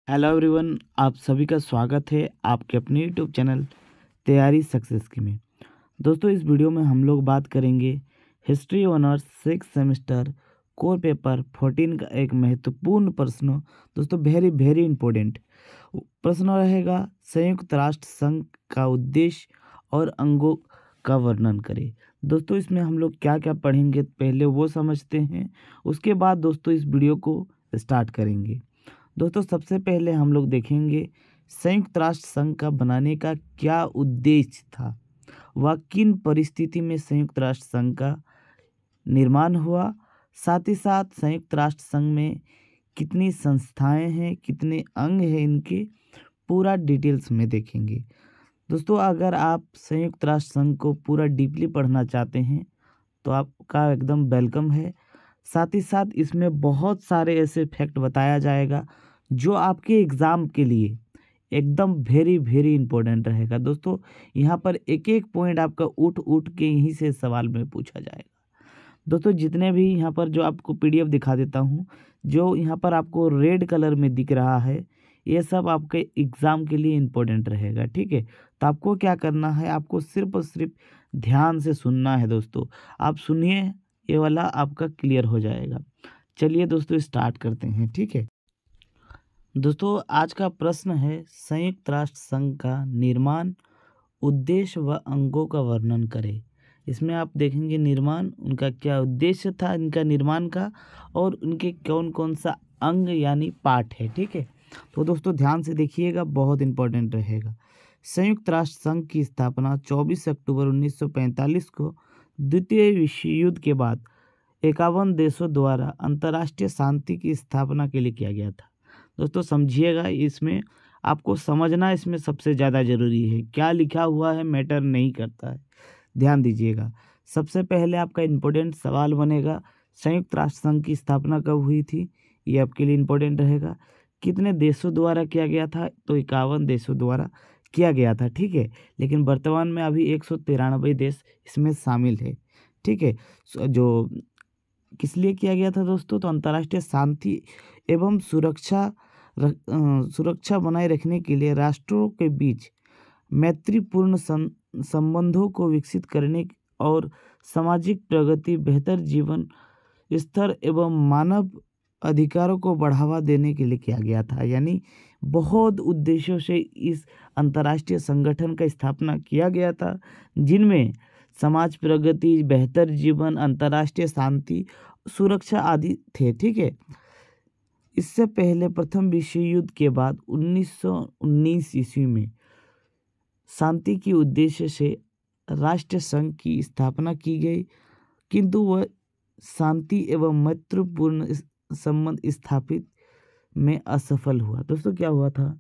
Hello everyone, आप सभी का स्वागत है आपके अपने यूट्यूब चैनल तैयारी सक्सेस की में। दोस्तों, इस वीडियो में हम लोग बात करेंगे history honours 6 semester core paper 14 का एक महत्वपूर्ण प्रश्न। दोस्तों, वेरी वेरी इंपॉर्टेंट प्रश्न रहेगा। संयुक्त राष्ट्र संघ का उद्देश्य और अंगों का वर्णन करें। दोस्तों, इसमें हम लोग क्या क्या पढ़ेंगे पहले वो समझते हैं, उसके बाद दोस्तों इस वीडियो को स्टार्ट करेंगे। दोस्तों, सबसे पहले हम लोग देखेंगे संयुक्त राष्ट्र संघ का बनाने का क्या उद्देश्य था, वह किन परिस्थिति में संयुक्त राष्ट्र संघ का निर्माण हुआ, साथ ही साथ संयुक्त राष्ट्र संघ में कितनी संस्थाएं हैं, कितने अंग हैं, इनके पूरा डिटेल्स में देखेंगे। दोस्तों, अगर आप संयुक्त राष्ट्र संघ को पूरा डीपली पढ़ना चाहते हैं तो आपका एकदम वेलकम है। साथ ही साथ इसमें बहुत सारे ऐसे फैक्ट बताया जाएगा जो आपके एग्ज़ाम के लिए एकदम वेरी वेरी इंपॉर्टेंट रहेगा। दोस्तों, यहाँ पर एक एक पॉइंट आपका उठ उठ के यहीं से सवाल में पूछा जाएगा। दोस्तों, जितने भी यहाँ पर जो आपको पीडीएफ दिखा देता हूँ, जो यहाँ पर आपको रेड कलर में दिख रहा है, ये सब आपके एग्ज़ाम के लिए इम्पोर्टेंट रहेगा। ठीक है, तो आपको क्या करना है, आपको सिर्फ और सिर्फ ध्यान से सुनना है। दोस्तों, आप सुनिए, ये वाला आपका क्लियर हो जाएगा। चलिए दोस्तों, स्टार्ट करते हैं। ठीक है दोस्तों, आज का प्रश्न है संयुक्त राष्ट्र संघ का निर्माण, उद्देश्य व अंगों का वर्णन करें। इसमें आप देखेंगे निर्माण, उनका क्या उद्देश्य था इनका निर्माण का, और उनके कौन कौन सा अंग यानी पार्ट है। ठीक है, तो दोस्तों ध्यान से देखिएगा, बहुत इंपॉर्टेंट रहेगा। संयुक्त राष्ट्र संघ की स्थापना 24 अक्टूबर 1945 को द्वितीय विश्व युद्ध के बाद 51 देशों द्वारा अंतर्राष्ट्रीय शांति की स्थापना के लिए किया गया था। दोस्तों समझिएगा, इसमें आपको समझना इसमें सबसे ज़्यादा ज़रूरी है। क्या लिखा हुआ है मैटर नहीं करता है, ध्यान दीजिएगा। सबसे पहले आपका इम्पोर्टेंट सवाल बनेगा, संयुक्त राष्ट्र संघ की स्थापना कब हुई थी, ये आपके लिए इम्पोर्टेंट रहेगा। कितने देशों द्वारा किया गया था, तो 51 देशों द्वारा किया गया था। ठीक है, लेकिन वर्तमान में अभी 193 देश इसमें शामिल है। ठीक है, जो किस लिए किया गया था दोस्तों, तो अंतर्राष्ट्रीय शांति एवं सुरक्षा बनाए रखने के लिए राष्ट्रों के बीच मैत्रीपूर्ण संबंधों को विकसित करने और सामाजिक प्रगति, बेहतर जीवन स्तर एवं मानव अधिकारों को बढ़ावा देने के लिए किया गया था। यानी बहुत उद्देश्यों से इस अंतर्राष्ट्रीय संगठन का स्थापना किया गया था, जिनमें समाज प्रगति, बेहतर जीवन, अंतर्राष्ट्रीय शांति, सुरक्षा आदि थे। ठीक है, इससे पहले प्रथम विश्व युद्ध के बाद 1919 ईस्वी में शांति के उद्देश्य से राष्ट्र संघ की स्थापना की गई, किंतु वह शांति एवं मैत्रीपूर्ण संबंध स्थापित में असफल हुआ। दोस्तों, क्या हुआ था,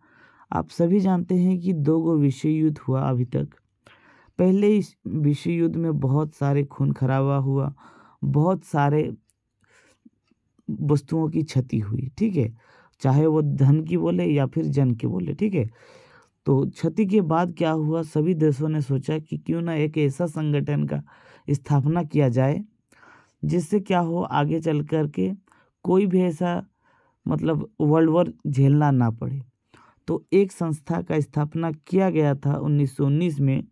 आप सभी जानते हैं कि 2 विश्व युद्ध हुआ अभी तक। पहले इस विश्व युद्ध में बहुत सारे खून खराबा हुआ, बहुत सारे वस्तुओं की क्षति हुई। ठीक है, चाहे वो धन की बोले या फिर जन की बोले। ठीक है, तो क्षति के बाद क्या हुआ, सभी देशों ने सोचा कि क्यों ना एक ऐसा संगठन का स्थापना किया जाए जिससे क्या हो, आगे चल कर के कोई भी ऐसा मतलब वर्ल्ड वॉर झेलना ना पड़े। तो एक संस्था का स्थापना किया गया था 1919 में,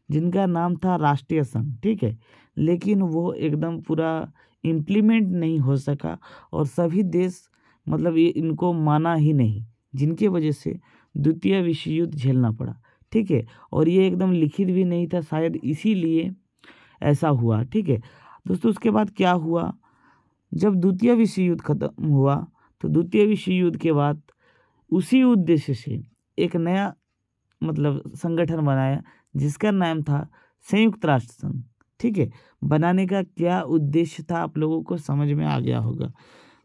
जिनका नाम था राष्ट्रीय संघ। ठीक है, लेकिन वो एकदम पूरा इम्प्लीमेंट नहीं हो सका और सभी देश मतलब ये इनको माना ही नहीं, जिनके वजह से द्वितीय विश्व युद्ध झेलना पड़ा। ठीक है, और ये एकदम लिखित भी नहीं था, शायद इसीलिए ऐसा हुआ। ठीक है दोस्तों, उसके बाद क्या हुआ, जब द्वितीय विश्व युद्ध खत्म हुआ तो द्वितीय विश्व युद्ध के बाद उसी उद्देश्य से एक नया मतलब संगठन बनाया, जिसका नाम था संयुक्त राष्ट्र संघ। ठीक है, बनाने का क्या उद्देश्य था आप लोगों को समझ में आ गया होगा।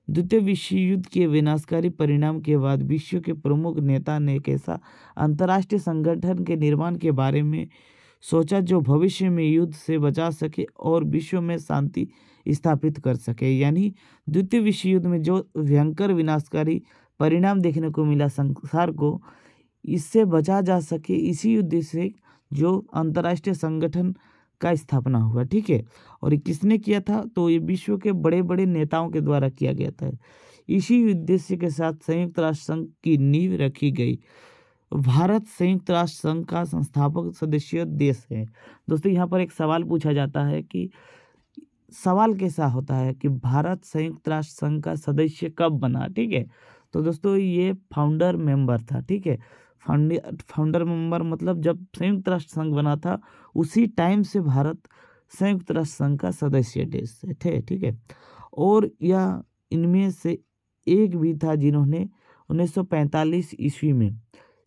द्वितीय विश्व युद्ध के विनाशकारी परिणाम के बाद विश्व के प्रमुख नेता ने एक ऐसा अंतर्राष्ट्रीय संगठन के निर्माण के बारे में सोचा जो भविष्य में युद्ध से बचा सके और विश्व में शांति स्थापित कर सके। यानी द्वितीय विश्व युद्ध में जो भयंकर विनाशकारी परिणाम देखने को मिला संसार को, इससे बचा जा सके, इसी उद्देश्य से जो अंतर्राष्ट्रीय संगठन का स्थापना हुआ। ठीक है, और ये किसने किया था, तो ये विश्व के बड़े बड़े नेताओं के द्वारा किया गया था। इसी उद्देश्य के साथ संयुक्त राष्ट्र संघ की नींव रखी गई। भारत संयुक्त राष्ट्र संघ का संस्थापक सदस्य देश है। दोस्तों यहाँ पर एक सवाल पूछा जाता है कि सवाल कैसा होता है कि भारत संयुक्त राष्ट्र संघ का सदस्य कब बना, ठीक है। तो दोस्तों ये फाउंडर मेंबर था, ठीक है। फाउंडर मेंबर मतलब जब संयुक्त राष्ट्र संघ बना था उसी टाइम से भारत संयुक्त राष्ट्र संघ का सदस्य देश थे, ठीक है। और यह इनमें से एक भी था जिन्होंने 1945 ईस्वी में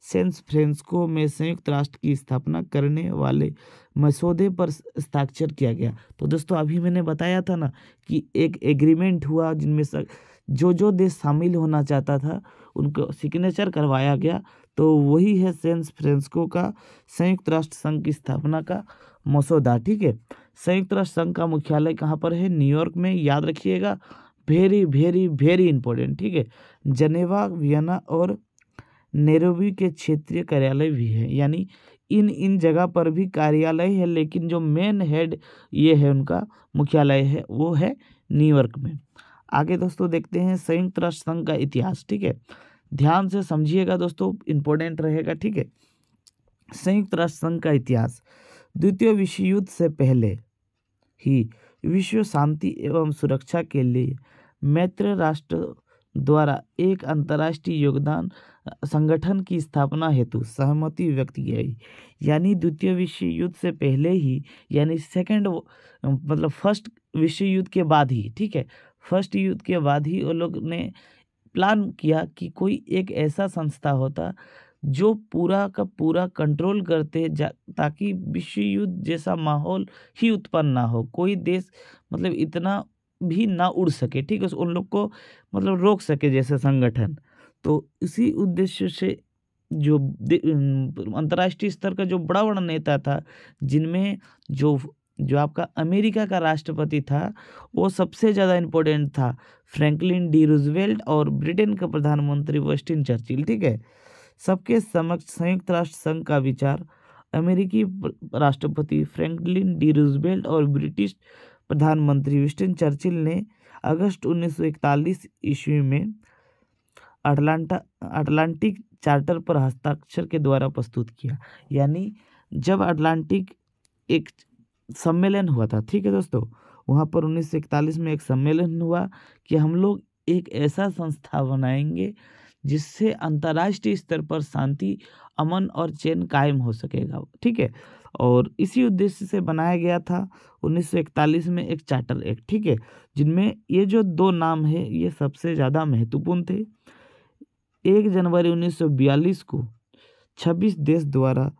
सैन फ्रांसिस्को में संयुक्त राष्ट्र की स्थापना करने वाले मसौदे पर हस्ताक्षर किया गया। तो दोस्तों अभी मैंने बताया था ना कि एक एग्रीमेंट हुआ जिनमें से जो देश शामिल होना चाहता था उनको सिग्नेचर करवाया गया। तो वही है सैन फ्रांसिस्को का संयुक्त राष्ट्र संघ की स्थापना का मसौदा, ठीक है। संयुक्त राष्ट्र संघ का मुख्यालय कहाँ पर है? न्यूयॉर्क में, याद रखिएगा। वेरी वेरी वेरी इंपॉर्टेंट, ठीक है। जनेवा, वियना और नैरोबी के क्षेत्रीय कार्यालय भी है, यानी इन जगह पर भी कार्यालय है, लेकिन जो मेन हेड ये है उनका मुख्यालय है वो है न्यूयॉर्क में। आगे दोस्तों देखते हैं संयुक्त राष्ट्र संघ का इतिहास, ठीक है। ध्यान से समझिएगा दोस्तों, इंपॉर्टेंट रहेगा, ठीक है। संयुक्त राष्ट्र संघ का इतिहास द्वितीय विश्व युद्ध से पहले ही विश्व शांति एवं सुरक्षा के लिए मित्र राष्ट्र द्वारा एक अंतर्राष्ट्रीय योगदान संगठन की स्थापना हेतु सहमति व्यक्त की गई। यानी द्वितीय विश्व युद्ध से पहले ही, यानी सेकंड मतलब फर्स्ट विश्व युद्ध के बाद ही, ठीक है, फर्स्ट युद्ध के बाद ही वो लोग ने प्लान किया कि कोई एक ऐसा संस्था होता जो पूरा का पूरा कंट्रोल करते ताकि विश्व युद्ध जैसा माहौल ही उत्पन्न ना हो, कोई देश मतलब इतना भी ना उड़ सके, ठीक है, उन लोग को मतलब रोक सके जैसे संगठन। तो इसी उद्देश्य से जो अंतर्राष्ट्रीय स्तर का जो बड़ा बड़ा नेता था, जिनमें जो जो आपका अमेरिका का राष्ट्रपति था वो सबसे ज़्यादा इम्पोर्टेंट था, फ्रैंकलिन डी रूजवेल्ट, और ब्रिटेन का प्रधानमंत्री विंस्टन चर्चिल, ठीक है। सबके समक्ष संयुक्त राष्ट्र संघ का विचार अमेरिकी राष्ट्रपति फ्रैंकलिन डी रूजवेल्ट और ब्रिटिश प्रधानमंत्री विंस्टन चर्चिल ने अगस्त 1941 ईस्वी में अटलांटिक चार्टर पर हस्ताक्षर के द्वारा प्रस्तुत किया। यानी जब अटलांटिक एक सम्मेलन हुआ था, ठीक है दोस्तों, वहाँ पर 1941 में एक सम्मेलन हुआ कि हम लोग एक ऐसा संस्था बनाएंगे जिससे अंतर्राष्ट्रीय स्तर पर शांति, अमन और चैन कायम हो सकेगा, ठीक है। और इसी उद्देश्य से बनाया गया था 1941 में एक चार्टर एक्ट, ठीक है, जिनमें ये जो दो नाम है ये सबसे ज़्यादा महत्वपूर्ण थे। 1 जनवरी 1942 को 26 देश द्वारा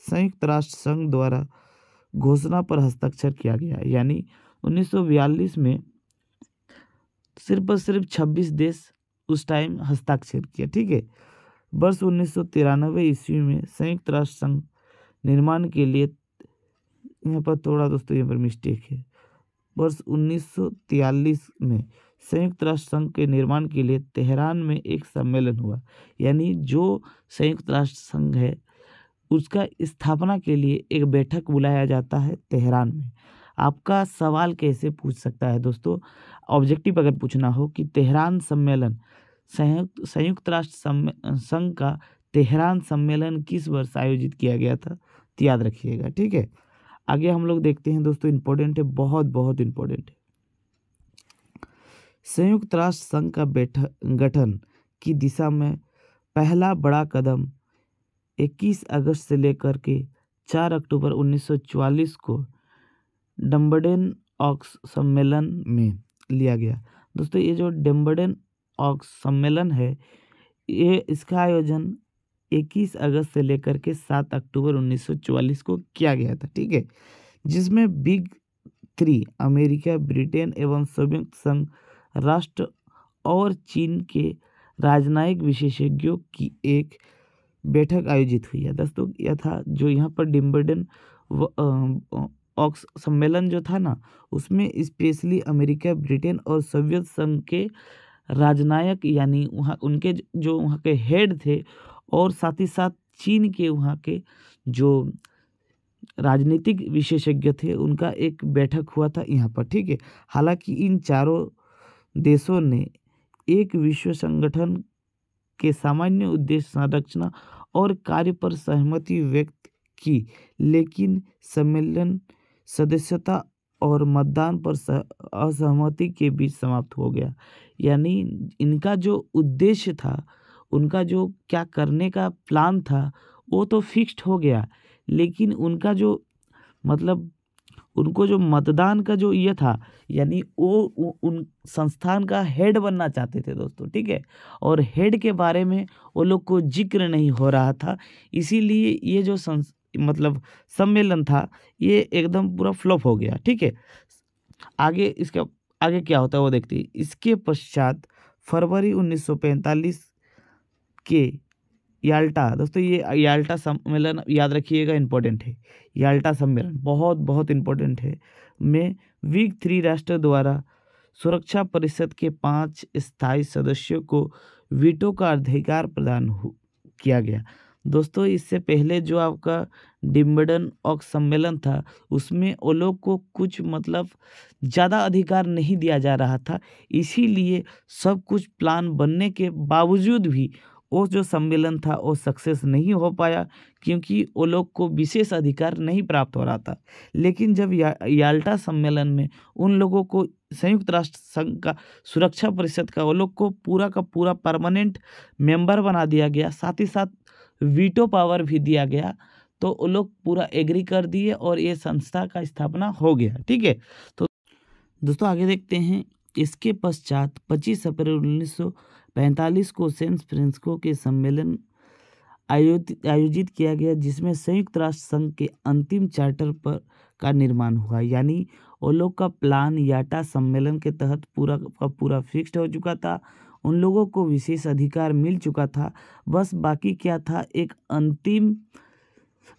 संयुक्त राष्ट्र संघ द्वारा घोषणा पर हस्ताक्षर किया गया। यानी 1942 में सिर्फ और सिर्फ 26 देश उस टाइम हस्ताक्षर किया, ठीक है। वर्ष 1993 ईस्वी में संयुक्त राष्ट्र संघ निर्माण के लिए, यहाँ पर थोड़ा दोस्तों यहाँ पर मिस्टेक है, वर्ष 1943 में संयुक्त राष्ट्र संघ के निर्माण के लिए तेहरान में एक सम्मेलन हुआ। यानी जो संयुक्त राष्ट्र संघ है उसका स्थापना के लिए एक बैठक बुलाया जाता है तेहरान में। आपका सवाल कैसे पूछ सकता है दोस्तों, ऑब्जेक्टिव अगर पूछना हो कि तेहरान सम्मेलन, संयुक्त राष्ट्र संघ का तेहरान सम्मेलन किस वर्ष आयोजित किया गया था, तो याद रखिएगा, ठीक है। आगे हम लोग देखते हैं दोस्तों, इंपॉर्टेंट है, बहुत बहुत इंपॉर्टेंट है। संयुक्त राष्ट्र संघ का गठन की दिशा में पहला बड़ा कदम 21 अगस्त से लेकर के 4 अक्टूबर 1944 को डम्बर्डेन ऑक्स सम्मेलन में लिया गया। दोस्तों ये जो डम्बर्डेन ऑक्स सम्मेलन है ये इसका आयोजन 21 अगस्त से लेकर के 7 अक्टूबर 1944 को किया गया था, ठीक है, जिसमें बिग 3 अमेरिका, ब्रिटेन एवं संयुक्त संघ राष्ट्र और चीन के राजनयिक विशेषज्ञों की एक बैठक आयोजित हुई है। दोस्तों यह था जो यहाँ पर डम्बर्डेन ऑक्स सम्मेलन जो था ना, उसमें स्पेशली अमेरिका, ब्रिटेन और सोवियत संघ के राजनयिक, यानी वहाँ उनके जो वहाँ के हेड थे, और साथ ही साथ चीन के वहाँ के जो राजनीतिक विशेषज्ञ थे उनका एक बैठक हुआ था यहाँ पर, ठीक है। हालांकि इन चारों देशों ने एक विश्व संगठन के सामान्य उद्देश्य, संरचना और कार्य पर सहमति व्यक्त की, लेकिन सम्मेलन सदस्यता और मतदान पर असहमति के बीच समाप्त हो गया। यानी इनका जो उद्देश्य था, उनका जो क्या करने का प्लान था, वो तो फिक्स्ड हो गया, लेकिन उनका जो मतलब उनको जो मतदान का जो ये था, यानी वो उन संस्थान का हेड बनना चाहते थे दोस्तों, ठीक है। और हेड के बारे में वो लोग को जिक्र नहीं हो रहा था, इसीलिए ये जो मतलब सम्मेलन था, ये एकदम पूरा फ्लॉप हो गया, ठीक है। आगे इसका आगे क्या होता है वो देखते हैं। इसके पश्चात फरवरी 1945 के याल्टा, दोस्तों ये याल्टा सम्मेलन याद रखिएगा, इम्पोर्टेंट है। याल्टा सम्मेलन बहुत बहुत इम्पोर्टेंट है। में वीक 3 राष्ट्र द्वारा सुरक्षा परिषद के 5 स्थायी सदस्यों को वीटो का अधिकार प्रदान किया गया। दोस्तों इससे पहले जो आपका डिम्बडन ऑक सम्मेलन था, उसमें वो लोग को कुछ मतलब ज़्यादा अधिकार नहीं दिया जा रहा था, इसीलिए सब कुछ प्लान बनने के बावजूद भी वो जो सम्मेलन था वो सक्सेस नहीं हो पाया, क्योंकि वो लोग को विशेष अधिकार नहीं प्राप्त हो रहा था। लेकिन जब याल्टा सम्मेलन में उन लोगों को संयुक्त राष्ट्र संघ का सुरक्षा परिषद का वो लोग को पूरा का पूरा परमानेंट मेंबर बना दिया गया, साथ ही साथ वीटो पावर भी दिया गया, तो वो लोग पूरा एग्री कर दिए और ये संस्था का स्थापना हो गया, ठीक है। तो दोस्तों आगे देखते हैं। इसके पश्चात 25 अप्रैल 1945 को सैन फ्रांसिस्को के सम्मेलन आयोजित किया गया, जिसमें संयुक्त राष्ट्र संघ के अंतिम चार्टर पर का निर्माण हुआ। यानी वो लोग का प्लान याल्टा सम्मेलन के तहत पूरा का पूरा फिक्स्ड हो चुका था, उन लोगों को विशेष अधिकार मिल चुका था। बस बाकी क्या था, एक अंतिम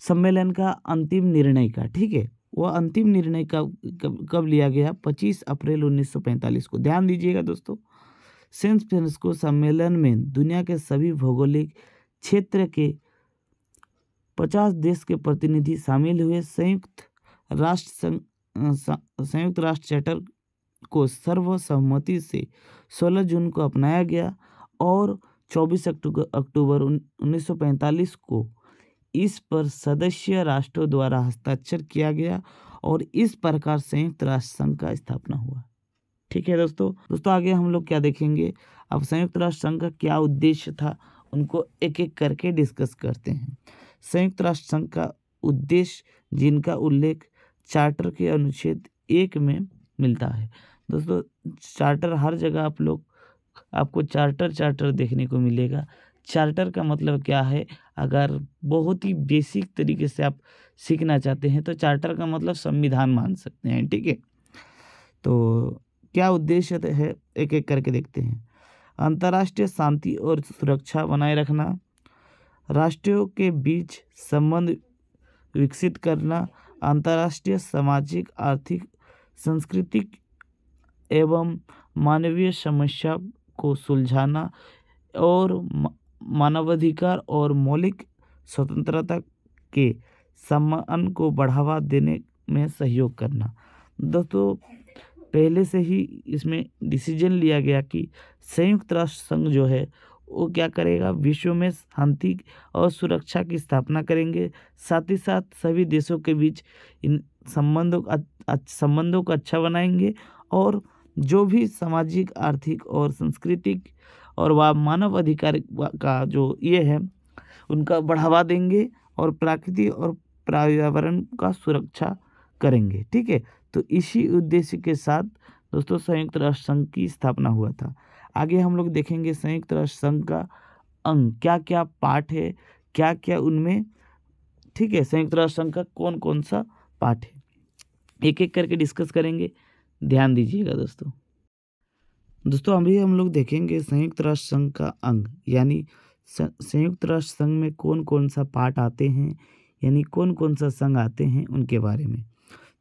सम्मेलन का अंतिम निर्णय का, ठीक है। वो अंतिम निर्णय कब लिया गया? 25 अप्रैल 1945 को। ध्यान दीजिएगा दोस्तों, सैन फ्रांसिस्को सम्मेलन में दुनिया के सभी भौगोलिक क्षेत्र के 50 देश के प्रतिनिधि शामिल हुए। संयुक्त राष्ट्र चार्टर को सर्वसम्मति से 16 जून को अपनाया गया और 24 अक्टूबर 1945 को इस पर सदस्य राष्ट्रों द्वारा हस्ताक्षर किया गया और इस प्रकार संयुक्त राष्ट्र संघ का स्थापना हुआ, ठीक है दोस्तों आगे हम लोग क्या देखेंगे। अब संयुक्त राष्ट्र संघ का क्या उद्देश्य था, उनको एक एक करके डिस्कस करते हैं। संयुक्त राष्ट्र संघ का उद्देश्य, जिनका उल्लेख चार्टर के अनुच्छेद 1 में मिलता है। दोस्तों चार्टर हर जगह आपको चार्टर देखने को मिलेगा। चार्टर का मतलब क्या है, अगर बहुत ही बेसिक तरीके से आप सीखना चाहते हैं तो चार्टर का मतलब संविधान मान सकते हैं, ठीक है। तो क्या उद्देश्य है, एक एक करके देखते हैं। अंतर्राष्ट्रीय शांति और सुरक्षा बनाए रखना, राष्ट्रों के बीच संबंध विकसित करना, अंतर्राष्ट्रीय सामाजिक, आर्थिक, सांस्कृतिक एवं मानवीय समस्या को सुलझाना और मानवाधिकार और मौलिक स्वतंत्रता के सम्मान को बढ़ावा देने में सहयोग करना। दोस्तों पहले से ही इसमें डिसीजन लिया गया कि संयुक्त राष्ट्र संघ जो है वो क्या करेगा, विश्व में शांति और सुरक्षा की स्थापना करेंगे, साथ ही साथ सभी देशों के बीच इन संबंधों को अच्छा बनाएंगे और जो भी सामाजिक, आर्थिक और सांस्कृतिक और मानव अधिकार का जो ये है उनका बढ़ावा देंगे और प्रकृति और पर्यावरण का सुरक्षा करेंगे, ठीक है। तो इसी उद्देश्य के साथ दोस्तों संयुक्त राष्ट्र संघ की स्थापना हुआ था। आगे हम लोग देखेंगे संयुक्त राष्ट्र संघ का अंग क्या क्या पार्ट है, क्या क्या उनमें, ठीक है। संयुक्त राष्ट्र संघ का कौन कौन सा पार्ट है, एक एक करके डिस्कस करेंगे, ध्यान दीजिएगा दोस्तों अभी हम लोग देखेंगे संयुक्त राष्ट्र संघ का अंग, यानी संयुक्त राष्ट्र संघ में कौन कौन सा पार्ट आते हैं, यानी कौन कौन सा संघ आते हैं उनके बारे में।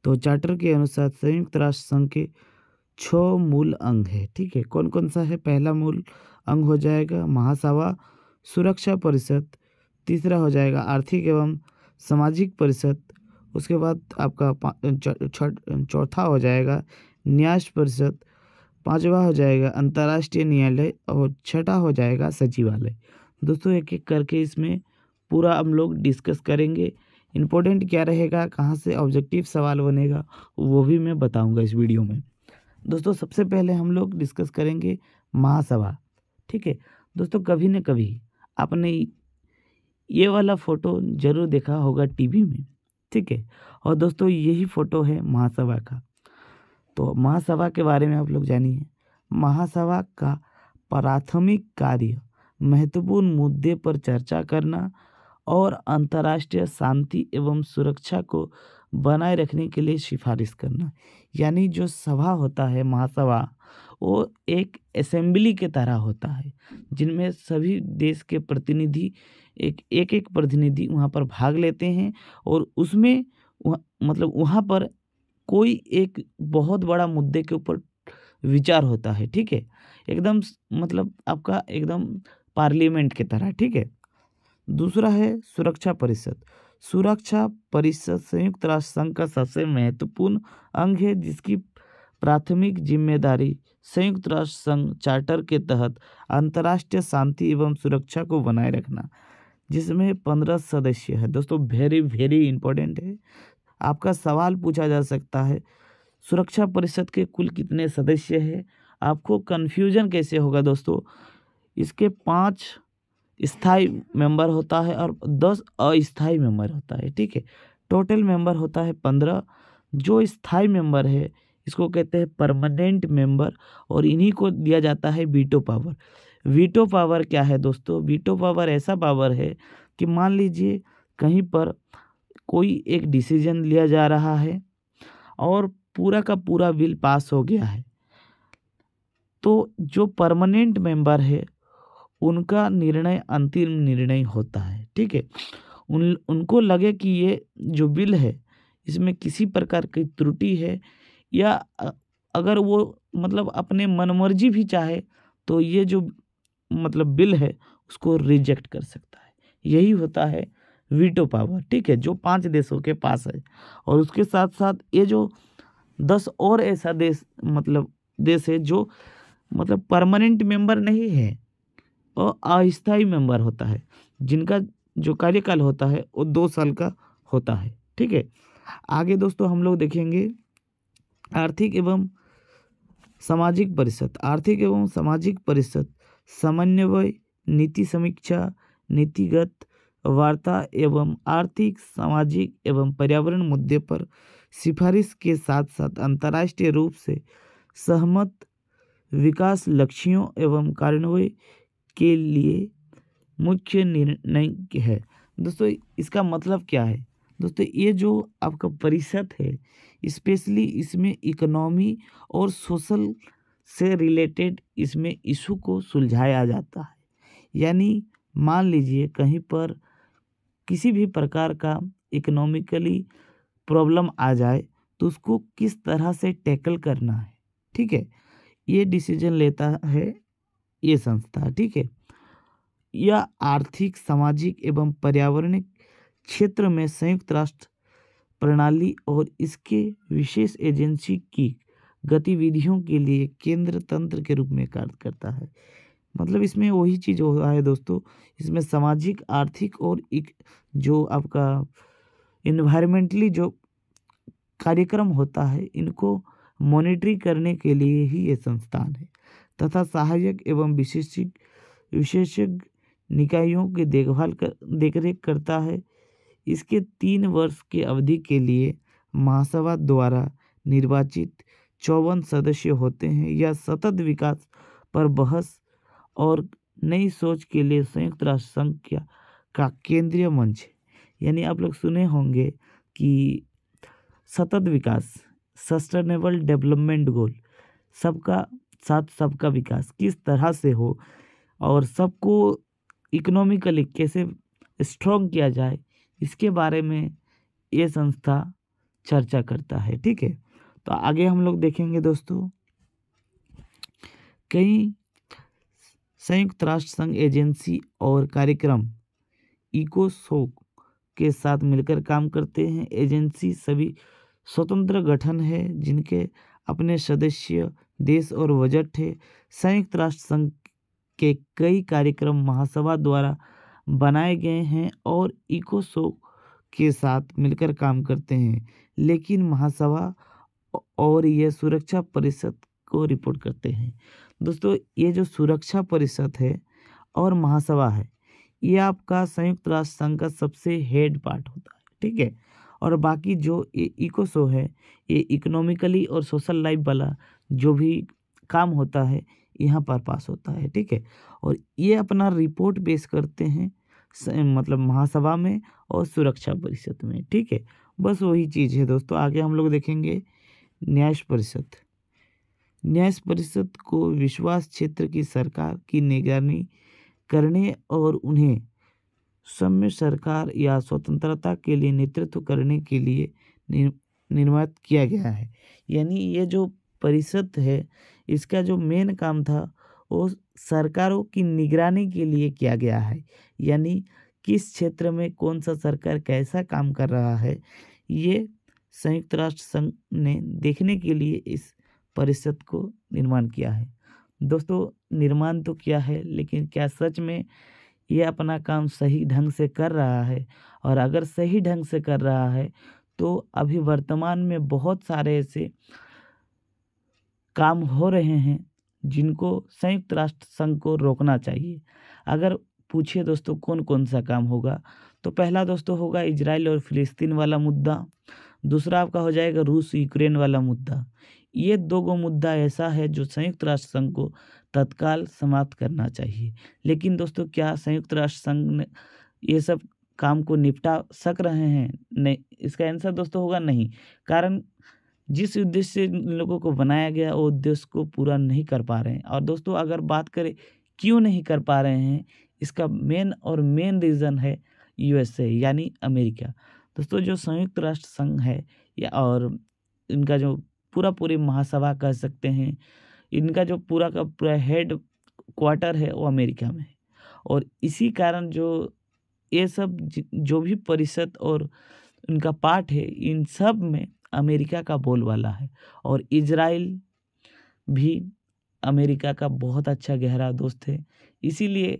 तो चार्टर के अनुसार संयुक्त राष्ट्र संघ के 6 मूल अंग है, ठीक है। कौन कौन सा है? पहला मूल अंग हो जाएगा महासभा सुरक्षा परिषद, तीसरा हो जाएगा आर्थिक एवं सामाजिक परिषद, उसके बाद आपका चौथा हो जाएगा न्याय परिषद, 5वां हो जाएगा अंतर्राष्ट्रीय न्यायालय और 6ठा हो जाएगा सचिवालय। दोस्तों एक एक करके इसमें पूरा हम लोग डिस्कस करेंगे। इम्पोर्टेंट क्या रहेगा, कहाँ से ऑब्जेक्टिव सवाल बनेगा, वो भी मैं बताऊंगा इस वीडियो में। दोस्तों सबसे पहले हम लोग डिस्कस करेंगे महासभा। ठीक है दोस्तों, कभी न कभी आपने ये वाला फ़ोटो ज़रूर देखा होगा टीवी में। ठीक है, और दोस्तों यही फ़ोटो है महासभा का। तो महासभा के बारे में आप लोग जानिए। महासभा का प्राथमिक कार्य महत्वपूर्ण मुद्दे पर चर्चा करना और अंतर्राष्ट्रीय शांति एवं सुरक्षा को बनाए रखने के लिए सिफारिश करना। यानी जो सभा होता है महासभा, वो एक असेंबली के तरह होता है, जिनमें सभी देश के प्रतिनिधि एक प्रतिनिधि वहाँ पर भाग लेते हैं और उसमें मतलब वहाँ पर कोई एक बहुत बड़ा मुद्दे के ऊपर विचार होता है। ठीक है, एकदम मतलब आपका एकदम पार्लियामेंट की तरह। ठीक है, दूसरा है सुरक्षा परिषद। सुरक्षा परिषद संयुक्त राष्ट्र संघ का सबसे महत्वपूर्ण अंग है, जिसकी प्राथमिक जिम्मेदारी संयुक्त राष्ट्र संघ चार्टर के तहत अंतर्राष्ट्रीय शांति एवं सुरक्षा को बनाए रखना, जिसमें 15 सदस्य है। दोस्तों वेरी वेरी इंपॉर्टेंट है, आपका सवाल पूछा जा सकता है सुरक्षा परिषद के कुल कितने सदस्य हैं। आपको कन्फ्यूजन कैसे होगा दोस्तों, इसके 5 स्थायी मेंबर होता है और 10 अस्थायी मेंबर होता है। ठीक है, टोटल मेंबर होता है 15। जो स्थायी मेंबर है इसको कहते हैं परमानेंट मेंबर, और इन्हीं को दिया जाता है वीटो पावर। वीटो पावर क्या है दोस्तों, वीटो पावर ऐसा पावर है कि मान लीजिए कहीं पर कोई एक डिसीजन लिया जा रहा है और पूरा का पूरा बिल पास हो गया है, तो जो परमानेंट मेंबर है उनका निर्णय अंतिम निर्णय होता है। ठीक है, उनको लगे कि ये जो बिल है इसमें किसी प्रकार की त्रुटि है, या अगर वो मतलब अपने मनमर्जी भी चाहे तो ये जो मतलब बिल है उसको रिजेक्ट कर सकता है। यही होता है वीटो पावर। ठीक है, जो 5 देशों के पास है, और उसके साथ साथ ये जो 10 और ऐसा देश है जो मतलब परमानेंट मेंबर नहीं है और अस्थायी मेंबर होता है, जिनका जो कार्यकाल होता है वो 2 साल का होता है। ठीक है, आगे दोस्तों हम लोग देखेंगे आर्थिक एवं सामाजिक परिषद। आर्थिक एवं सामाजिक परिषद समन्वय, नीति समीक्षा, नीतिगत वार्ता एवं आर्थिक, सामाजिक एवं पर्यावरण मुद्दे पर सिफारिश के साथ साथ अंतर्राष्ट्रीय रूप से सहमत विकास लक्ष्यों एवं कार्यान्वयन के लिए मुख्य निर्णय है। दोस्तों इसका मतलब क्या है दोस्तों, ये जो आपका परिषद है स्पेशली इसमें इकोनॉमी और सोशल से रिलेटेड इसमें इशू को सुलझाया जाता है। यानी मान लीजिए कहीं पर किसी भी प्रकार का इकोनॉमिकली प्रॉब्लम आ जाए तो उसको किस तरह से टैकल करना है। ठीक है, ये डिसीजन लेता है ये संस्था। ठीक है, यह आर्थिक, सामाजिक एवं पर्यावरणिक क्षेत्र में संयुक्त राष्ट्र प्रणाली और इसके विशेष एजेंसी की गतिविधियों के लिए केंद्र तंत्र के रूप में कार्य करता है। मतलब इसमें वही चीज़ हो रहा है दोस्तों, इसमें सामाजिक, आर्थिक और एक जो आपका इन्वायरमेंटली जो कार्यक्रम होता है इनको मॉनिटरिंग करने के लिए ही ये संस्थान है, तथा सहायक एवं विशेषज्ञ निकायों की देखरेख करता है। इसके 3 वर्ष की अवधि के लिए महासभा द्वारा निर्वाचित 54 सदस्य होते हैं। यह सतत विकास पर बहस और नई सोच के लिए संयुक्त राष्ट्र संघ का केंद्रीय मंच है। यानी आप लोग सुने होंगे कि सतत विकास, सस्टेनेबल डेवलपमेंट गोल, सबका साथ सबका विकास किस तरह से हो और सबको इकोनॉमिकली कैसे स्ट्रॉन्ग किया जाए, इसके बारे में ये संस्था चर्चा करता है। ठीक है, तो आगे हम लोग देखेंगे दोस्तों, कई संयुक्त राष्ट्र संघ एजेंसी और कार्यक्रम इकोसोक के साथ मिलकर काम करते हैं। एजेंसी सभी स्वतंत्र गठन है जिनके अपने सदस्य देश और बजट है। संयुक्त राष्ट्र संघ के कई कार्यक्रम महासभा द्वारा बनाए गए हैं और इकोसो के साथ मिलकर काम करते हैं, लेकिन महासभा और ये सुरक्षा परिषद को रिपोर्ट करते हैं। दोस्तों, ये जो सुरक्षा परिषद है और महासभा है, ये आपका संयुक्त राष्ट्र संघ का सबसे हेड पार्ट होता है, ठीक है। और बाकी जो इकोसो है, ये इकोनॉमिकली और सोशल लाइफ वाला जो भी काम होता है यहाँ पर पास होता है, ठीक है। और ये अपना रिपोर्ट पेश करते हैं मतलब महासभा में और सुरक्षा परिषद में, ठीक है। बस वही चीज़ है दोस्तों। आगे हम लोग देखेंगे न्याय परिषद। न्याय परिषद को विश्वास क्षेत्र की सरकार की निगरानी करने और उन्हें सौम्य सरकार या स्वतंत्रता के लिए नेतृत्व करने के लिए निर्मित किया गया है। यानी ये जो परिषद है, इसका जो मेन काम था वो सरकारों की निगरानी के लिए किया गया है। यानी किस क्षेत्र में कौन सा सरकार कैसा काम कर रहा है, ये संयुक्त राष्ट्र संघ ने देखने के लिए इस परिषद को निर्माण किया है। दोस्तों, निर्माण तो किया है, लेकिन क्या सच में ये अपना काम सही ढंग से कर रहा है? और अगर सही ढंग से कर रहा है तो अभी वर्तमान में बहुत सारे ऐसे काम हो रहे हैं जिनको संयुक्त राष्ट्र संघ को रोकना चाहिए। अगर पूछिए दोस्तों कौन कौन सा काम होगा, तो पहला दोस्तों होगा इजराइल और फिलिस्तीन वाला मुद्दा। दूसरा आपका हो जाएगा रूस यूक्रेन वाला मुद्दा। ये दो मुद्दा ऐसा है जो संयुक्त राष्ट्र संघ को तत्काल समाप्त करना चाहिए। लेकिन दोस्तों, क्या संयुक्त राष्ट्र संघ ने ये सब काम को निपटा सक रहे हैं? नहीं, इसका आंसर दोस्तों होगा नहीं। कारण जिस उद्देश्य से इन लोगों को बनाया गया वो उद्देश्य को पूरा नहीं कर पा रहे हैं। और दोस्तों, अगर बात करें क्यों नहीं कर पा रहे हैं, इसका मेन रीज़न है यूएसए यानी अमेरिका। दोस्तों, जो संयुक्त राष्ट्र संघ है या और इनका जो पूरी महासभा कह सकते हैं, इनका जो पूरा का पूरा हेड क्वार्टर है वो अमेरिका में है। और इसी कारण जो ये सब जो भी परिषद और इनका पार्ट है, इन सब में अमेरिका का बोलबाला है। और इजराइल भी अमेरिका का बहुत अच्छा गहरा दोस्त है, इसीलिए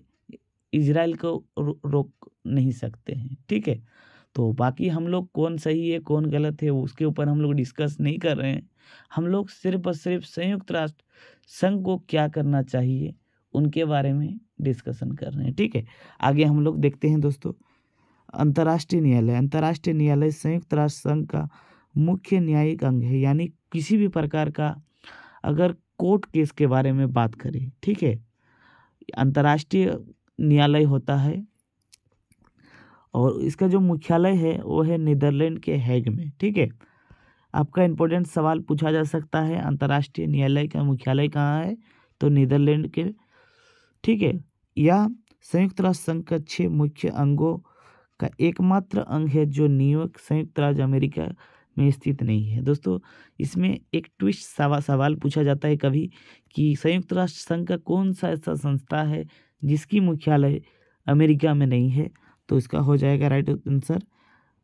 इजराइल को रोक नहीं सकते हैं, ठीक है। तो बाकी हम लोग कौन सही है कौन गलत है उसके ऊपर हम लोग डिस्कस नहीं कर रहे हैं। हम लोग सिर्फ और सिर्फ संयुक्त राष्ट्र संघ को क्या करना चाहिए उनके बारे में डिस्कशन कर रहे हैं, ठीक है। आगे हम लोग देखते हैं दोस्तों अंतर्राष्ट्रीय न्यायालय। अंतर्राष्ट्रीय न्यायालय संयुक्त राष्ट्र संघ का मुख्य न्यायिक अंग है। यानी किसी भी प्रकार का अगर कोर्ट केस के बारे में बात करें, ठीक है, अंतर्राष्ट्रीय न्यायालय होता है और इसका जो मुख्यालय है वो है नीदरलैंड के हैग में, ठीक है। आपका इम्पोर्टेंट सवाल पूछा जा सकता है, अंतर्राष्ट्रीय न्यायालय का मुख्यालय कहाँ है? तो नीदरलैंड के, ठीक है। या संयुक्त राष्ट्र संघ का 6 मुख्य अंगों का एकमात्र अंग है जो न्यूयॉर्क संयुक्त राज्य अमेरिका में स्थित नहीं है। दोस्तों, इसमें एक ट्विस्ट सवाल पूछा जाता है कभी कि संयुक्त राष्ट्र संघ का कौन सा ऐसा संस्था है जिसकी मुख्यालय अमेरिका में नहीं है? तो इसका हो जाएगा राइट आंसर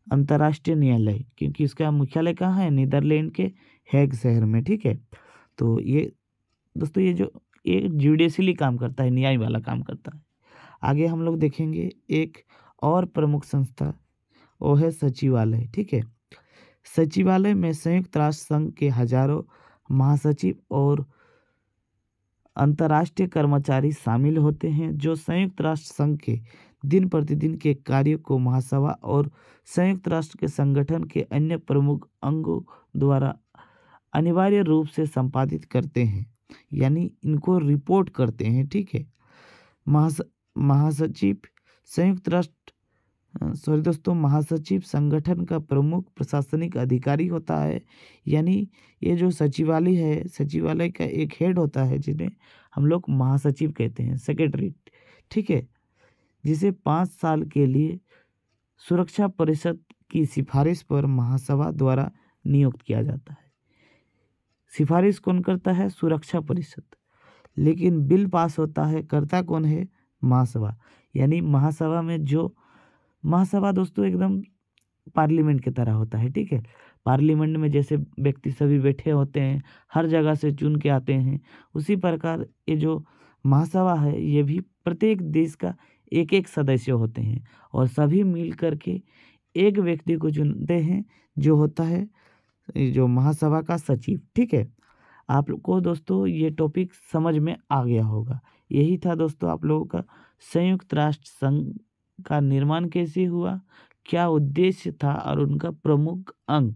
अंतर्राष्ट्रीय न्यायालय, क्योंकि इसका मुख्यालय कहाँ है? नीदरलैंड के हैग शहर में, ठीक है। तो ये दोस्तों ये जो एक जुडिशली काम करता है, न्याय वाला काम करता है। आगे हम लोग देखेंगे एक और प्रमुख संस्था, वो है सचिवालय, ठीक है। सचिवालय में संयुक्त राष्ट्र संघ के हजारों महासचिव और अंतर्राष्ट्रीय कर्मचारी शामिल होते हैं जो संयुक्त राष्ट्र संघ के दिन प्रतिदिन के कार्यों को महासभा और संयुक्त राष्ट्र के संगठन के अन्य प्रमुख अंगों द्वारा अनिवार्य रूप से संपादित करते हैं, यानी इनको रिपोर्ट करते हैं, ठीक है। महासचिव महासचिव संगठन का प्रमुख प्रशासनिक अधिकारी होता है। यानी ये जो सचिवालय है, सचिवालय का एक हेड होता है जिन्हें हम लोग महासचिव कहते हैं, सेक्रेटरी, ठीक है, जिसे 5 साल के लिए सुरक्षा परिषद की सिफारिश पर महासभा द्वारा नियुक्त किया जाता है। सिफारिश कौन करता है? सुरक्षा परिषद। लेकिन बिल पास होता है, करता कौन है? महासभा। यानी महासभा में जो महासभा दोस्तों एकदम पार्लियामेंट की तरह होता है, ठीक है। पार्लियामेंट में जैसे व्यक्ति सभी बैठे होते हैं, हर जगह से चुन के आते हैं, उसी प्रकार ये जो महासभा है ये भी प्रत्येक देश का एक एक सदस्य होते हैं और सभी मिल करके एक व्यक्ति को चुनते हैं जो होता है जो महासभा का सचिव। ठीक है, आप लोग को दोस्तों ये टॉपिक समझ में आ गया होगा। यही था दोस्तों आप लोगों का संयुक्त राष्ट्र संघ का निर्माण कैसे हुआ, क्या उद्देश्य था और उनका प्रमुख अंग।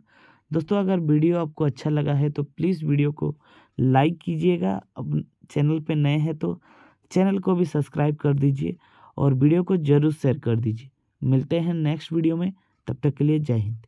दोस्तों अगर वीडियो आपको अच्छा लगा है तो प्लीज़ वीडियो को लाइक कीजिएगा, अब चैनल पे नए हैं तो चैनल को भी सब्सक्राइब कर दीजिए और वीडियो को ज़रूर शेयर कर दीजिए। मिलते हैं नेक्स्ट वीडियो में, तब तक के लिए जय हिंद।